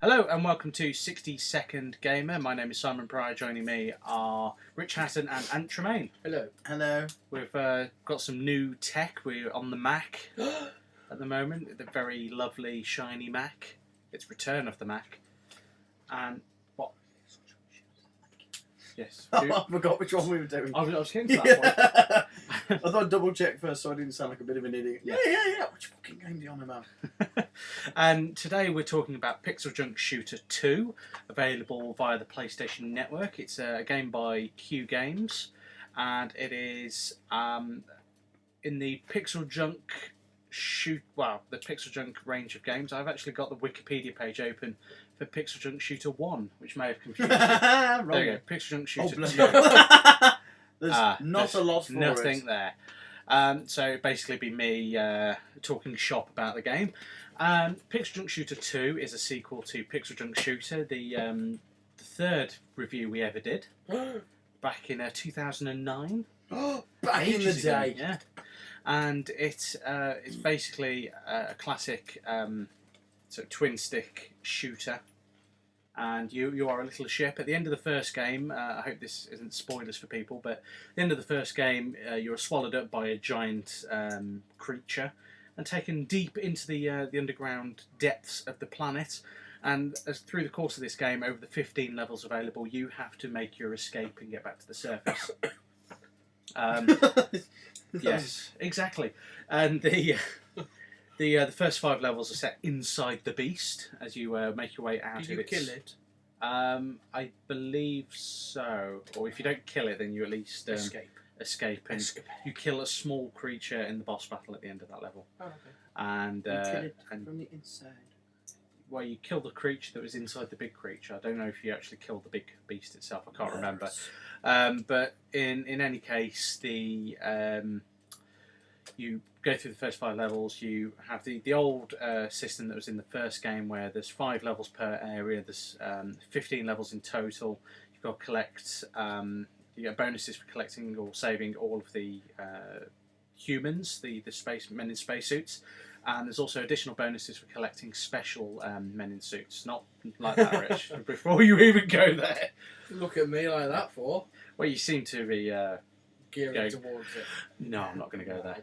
Hello and welcome to 60 Second Gamer. My name is Simon Pryor. Joining me are Rich Hatton and Ant Tremaine. Hello. Hello. We've got some new tech. We're on the Mac at the moment. The very lovely shiny Mac. It's Return of the Mac. And what? Yes. I forgot which one we were doing. I was getting to that I thought I'd double check first so I didn't sound like a bit of an idiot. Yeah. Which fucking game are you on about? point. And today we're talking about Pixel Junk Shooter 2, available via the PlayStation Network. It's a game by Q Games, and it is in the Pixel Junk the Pixel Junk range of games. I've actually got the Wikipedia page open for Pixel Junk Shooter 1, which may have confused you. There you go, Pixel Junk Shooter 2. There's not a lot for nothing it. there. So it'd basically be me talking shop about the game. Pixel Junk Shooter 2 is a sequel to Pixel Junk Shooter, the third review we ever did, back in 2009. Back in the Ages ago, day. yeah. And it's basically a classic sort of twin stick shooter. And you are a little ship. At the end of the first game, I hope this isn't spoilers for people, but at the end of the first game, you're swallowed up by a giant creature and taken deep into the underground depths of the planet. And as through the course of this game, over the 15 levels available, you have to make your escape and get back to the surface. Yes, exactly. And the first 5 levels are set inside the beast as you make your way out of it. Did you kill it? I believe so. Or if you don't kill it, then you at least escape, and you kill a small creature in the boss battle at the end of that level. Oh, okay. And You kill it from the inside. well, you kill the creature that was inside the big creature. I don't know if you actually killed the big beast itself. I can't remember. But in any case, you go through the first 5 levels. You have the old system that was in the first game, where there's 5 levels per area. There's 15 levels in total. You've got to collect. You get bonuses for collecting or saving all of the humans, the space men in spacesuits. And there's also additional bonuses for collecting special men in suits. Not like that, Rich. Before you even go there. Look at me like that for Well, you seem to be gearing towards it. No, I'm not going to go there.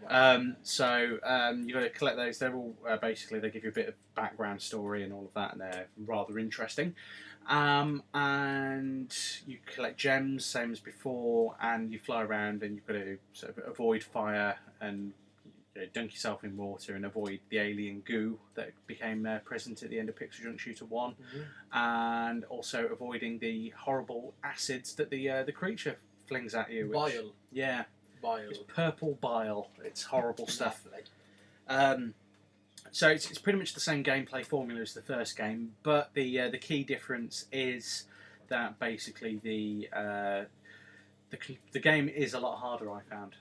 You've got to collect those. They're all basically, they give you a bit of background story and all of that, and they're rather interesting. And you collect gems, same as before, and you fly around, and you've got to sort of avoid fire and dunk yourself in water and avoid the alien goo that became present at the end of Pixel Junk Shooter 1, and also avoiding the horrible acids that the creature flings at you. Bile. Yeah. Bile. It's purple bile. It's horrible stuff. Lovely. So it's pretty much the same gameplay formula as the first game, but the key difference is that basically the game is a lot harder, I found.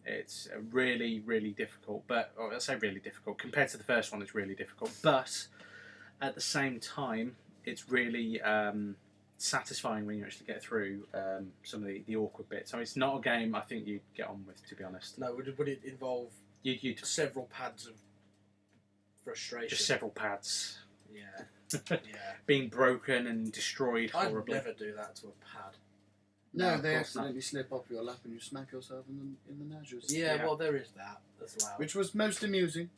It's really, really difficult, but I say really difficult compared to the first one. It's really difficult, but at the same time, it's really satisfying when you actually get through some of the awkward bits. So it's not a game I think you'd get on with, to be honest. No, would it involve You'd several pads of frustration? just several pads Yeah. Yeah. being broken and destroyed I'd horribly. never do that to a pad. No, of they course not. accidentally slip off your lap and you smack yourself in the nostrils. Yeah, Yeah. well, there is that as well. Which was most amusing,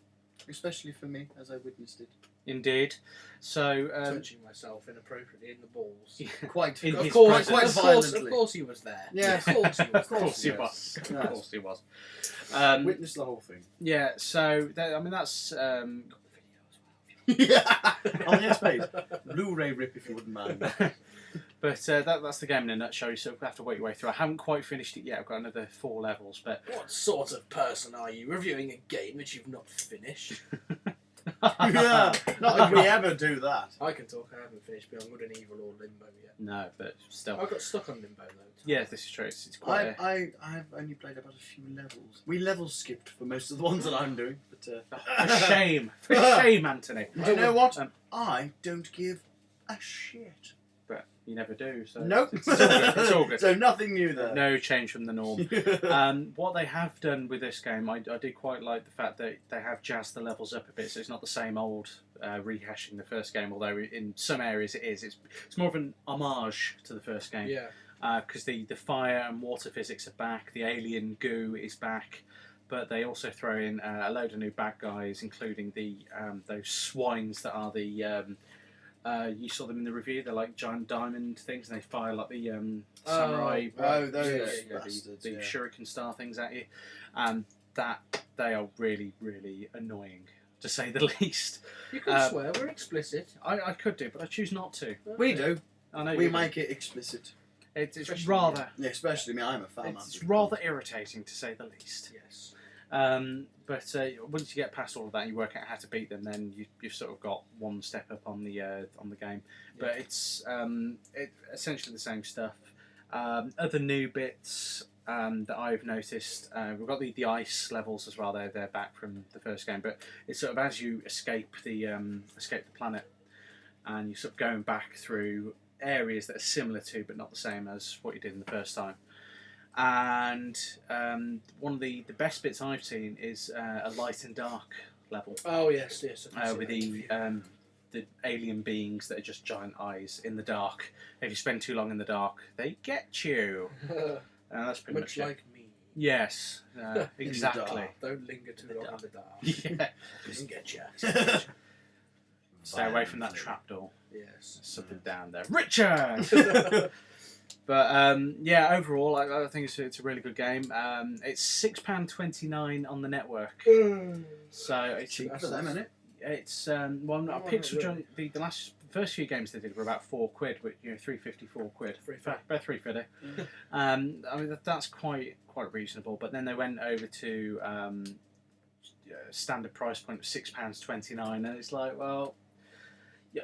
especially for me, as I witnessed it. Indeed. So touching myself inappropriately in the balls. Quite. In Of his course, presence. of course, of course, he was there. Yeah. Of course, he was. Of course he yes. was. Of Yes. course he was. Witnessed the whole thing. Yeah. So that's Yeah. On the S page. Blu-ray rip, if you wouldn't mind. But that's the game in a nutshell. You sort of have to work your way through. I haven't quite finished it yet. I've got another 4 levels, but What sort of person are you reviewing a game that you've not finished? Yeah, not if we ever do that. I can talk. I haven't finished Beyond Good and Evil or Limbo yet. No, but still. I got stuck on Limbo though. Yeah, this is true. It's quite. I've only played about a few levels. We level skipped for most of the ones that I'm doing, but For shame, for shame, Anthony. do you know what? Um, I don't give a shit. But you never do. So Nope. It's all good. It's all good. So nothing new there. No change from the norm. What they have done with this game, I do quite like the fact that they have jazzed the levels up a bit, so it's not the same old rehashing the first game, although in some areas it is. It's more of an homage to the first game. Yeah. Because the fire and water physics are back, the alien goo is back, but they also throw in a load of new bad guys, including the those swines that are the... you saw them in the review. They're like giant diamond things, and they fire like the samurai. those the bastards, yeah. shuriken star things at you, and that they are really, really annoying, to say the least. You can swear. We're explicit. I could do, but I choose not to. We do. I know We you do. make it explicit. It's Especially rather. Yeah, especially me. I'm a fan. It's rather irritating, to say the least. Yes. But once you get past all of that, and you work out how to beat them. Then you've sort of got one step up on the game. But it's essentially the same stuff. Other new bits that I've noticed, we've got the ice levels as well. They're back from the first game, but it's sort of as you escape the planet, and you're sort of going back through areas that are similar to but not the same as what you did in the first time. And one of the best bits I've seen is a light and dark level Oh yes, yes. I can with see the alien beings that are just giant eyes in the dark. If you spend too long in the dark, they get you. that. That's pretty Much much it. like me. Yes, exactly. dark. Don't linger too long in the dark. Yeah. Doesn't get you. Stay away from that trapdoor. Yes. There's something down there. Richard! But yeah, overall, I think it's a really good game. It's £6.29 on the network, so it's Cheap for them, isn't it? it's Pixel Junk. The first few games they did were about £4, which £3.54. About £3.50. I mean that's quite reasonable. But then they went over to standard price point of £6.29, and it's like, well, yeah.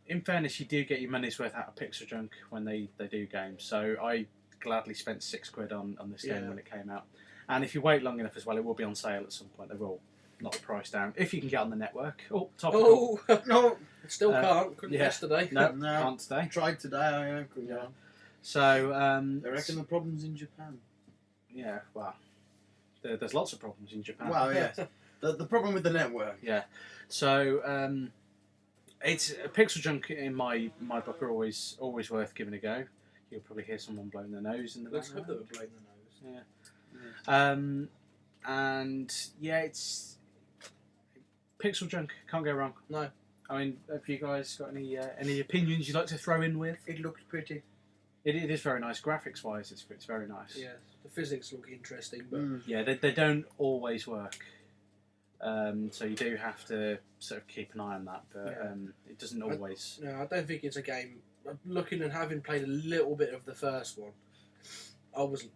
In fairness, you do get your money's worth out of Pixel Junk when they do games. So I gladly spent £6 on this game when it came out. And if you wait long enough as well, it will be on sale at some point. They will knock the price down if you can get on the network. Oh, topical. Oh No, still can't. Couldn't yeah. yesterday. No, No. can't today. tried today. I couldn't get on. So They reckon the problem's in Japan. yeah, well, there's lots of problems in Japan. Well, yes. The problem with the network. Yeah. So it's Pixel Junk in my book are always worth giving a go. You'll probably hear someone blowing their nose in the Let's hope background. they were blowing the nose. Yeah. And yeah, it's Pixel Junk. Can't go wrong. No. I mean, have you guys got any opinions you'd like to throw in with? It looked pretty. It is very nice graphics wise. It's very nice. Yeah, the physics look interesting, but Yeah, they don't always work. So you do have to sort of keep an eye on that, but it doesn't always. no, I don't think it's a game. Looking and having played a little bit of the first one, I wasn't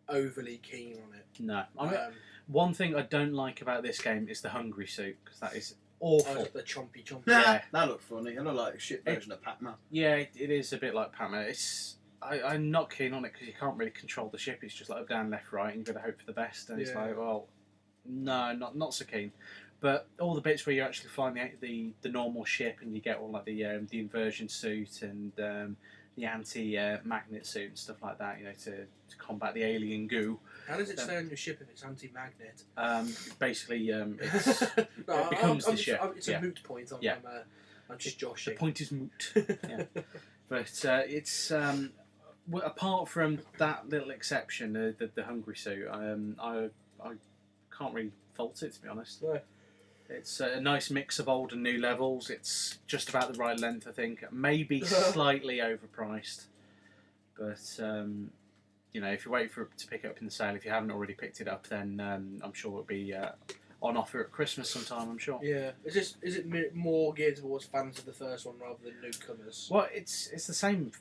overly keen on it. No, I mean, one thing I don't like about this game is the hungry suit, because that is I awful. got the chompy chompy. Yeah. That looked funny. It looked like a shit version of Pac-Man. Yeah, it is a bit like Pac-Man. I'm not keen on it because you can't really control the ship. It's just like up, down, left, right, and you've got to hope for the best. And it's Yeah. like, well, no, not so keen. But all the bits where you actually find the normal ship and you get all like the inversion suit and the anti-magnet suit and stuff like that, to combat the alien goo. How does it stay on your ship if it's anti-magnet? Basically, No, it becomes the ship. It's yeah. a moot point. I'm just The joshing. point is moot. Yeah. But it's apart from that little exception, the hungry suit, I can't really fault it, to be honest. No. It's a nice mix of old and new levels. It's just about the right length, I think. Maybe slightly overpriced, but if you wait for it to pick it up in the sale, if you haven't already picked it up, then I'm sure it'll be on offer at Christmas sometime. I'm sure. Yeah. Is it more geared towards fans of the first one rather than newcomers? Well, it's the same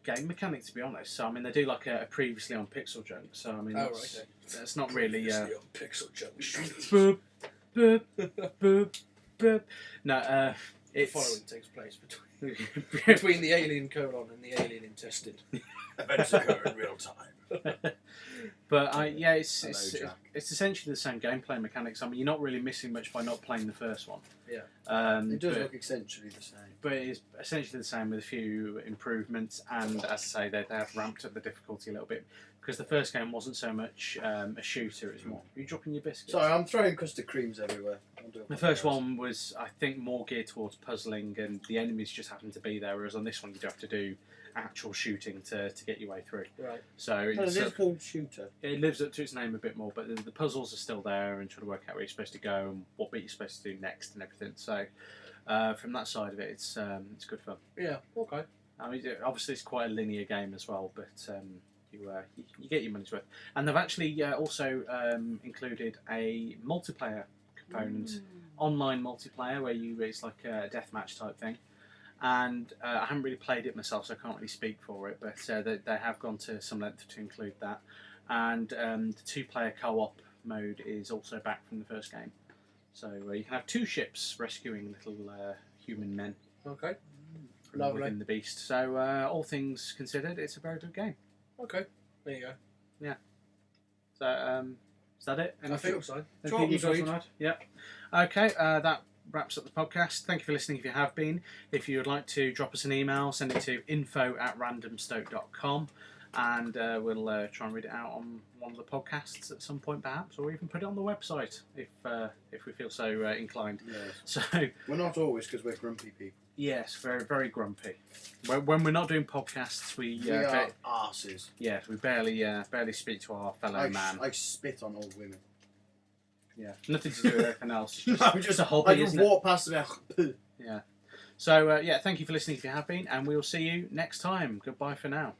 game mechanic, to be honest. So I mean, they do like a previously on Pixel Junk. So I mean, Oh, it's, right, it's not really. Previously on Pixel Junction. Boop, boop, boop, boop. No, The it's following takes place between the alien colon and the alien intestine. Events occur in real time. But yeah, Hello, Jack. it's essentially the same gameplay mechanics. I mean, you're not really missing much by not playing the first one. Yeah. It does but, look essentially the same. but it is essentially the same with a few improvements. And as I say, they have ramped up the difficulty a little bit because the first game wasn't so much a shooter. It was more. Are you dropping your biscuits? Sorry, I'm throwing custard creams everywhere. The first one was, I think, more geared towards puzzling, and the enemies just happened to be there. Whereas on this one, you do have to do actual shooting to get your way through. Right. So Oh, it's, it is called shooter. it lives up to its name a bit more, but the puzzles are still there, and trying to work out where you're supposed to go and what bit you're supposed to do next and everything. So from that side of it, it's good fun. Yeah. Okay. I mean, obviously it's quite a linear game as well, but you get your money's worth. And they've actually also included a multiplayer component, online multiplayer, where it's like a deathmatch type thing. And I haven't really played it myself, so I can't really speak for it, but they have gone to some length to include that. And the 2-player co-op mode is also back from the first game. So you can have 2 ships rescuing little human men Okay. Lovely. within the beast. So all things considered, it's a very good game. Okay. There you go. So is that it? I think so. Anything you Short guys and want to add? Yeah. Okay, that wraps up the podcast. Thank you for listening if you have been. If you would like to drop us an email, send it to info@randomstoke.com, and we'll try and read it out on one of the podcasts at some point perhaps, or even put it on the website if we feel so inclined. Yes. So We're not always because we're grumpy people. yes, very, very grumpy. When we're not doing podcasts, we We are arses. we barely speak to our fellow man. I spit on old women. Yeah, nothing to do with anything else. It's No, just a hobby, I just isn't it? walk past them and Yeah. So thank you for listening if you have been, and we'll see you next time. Goodbye for now.